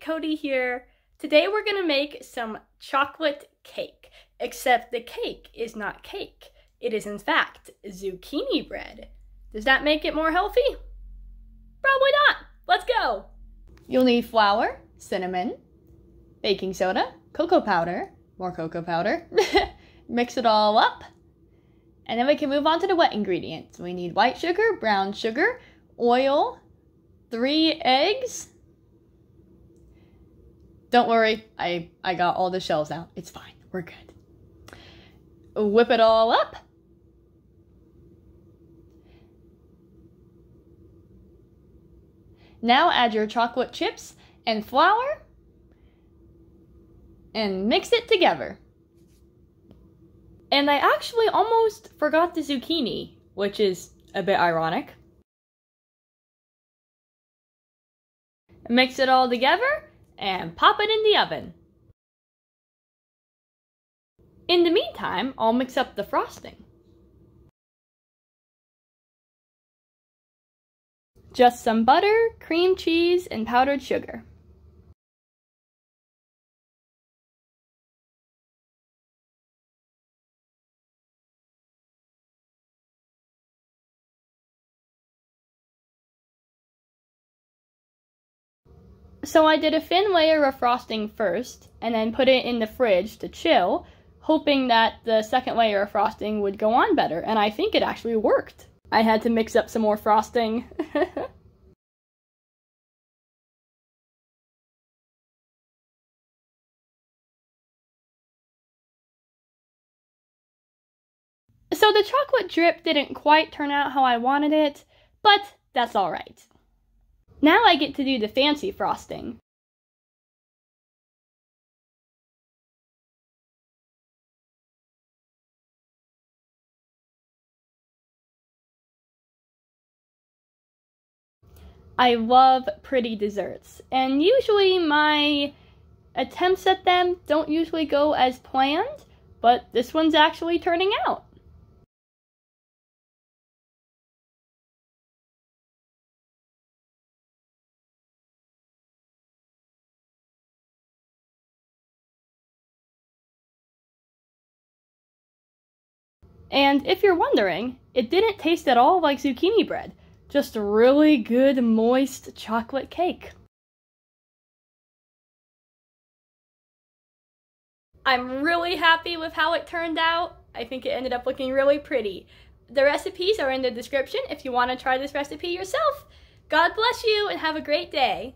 Cody here. Today we're gonna make some chocolate cake, except the cake is not cake. It is in fact zucchini bread. Does that make it more healthy? Probably not. Let's go. You'll need flour, cinnamon, baking soda, cocoa powder, more cocoa powder. Mix it all up. And then we can move on to the wet ingredients. We need white sugar, brown sugar, oil, 3 eggs. Don't worry, I got all the shells out. It's fine, we're good. Whip it all up. Now add your chocolate chips and flour and mix it together. And I actually almost forgot the zucchini, which is a bit ironic. Mix it all together and pop it in the oven. In the meantime, I'll mix up the frosting. Just some butter, cream cheese, and powdered sugar. So I did a thin layer of frosting first, and then put it in the fridge to chill, hoping that the second layer of frosting would go on better, and I think it actually worked. I had to mix up some more frosting. So the chocolate drip didn't quite turn out how I wanted it, but that's alright. Now I get to do the fancy frosting. I love pretty desserts, and usually my attempts at them don't usually go as planned, but this one's actually turning out. And if you're wondering, it didn't taste at all like zucchini bread, just really good moist chocolate cake. I'm really happy with how it turned out. I think it ended up looking really pretty. The recipes are in the description if you want to try this recipe yourself. God bless you and have a great day.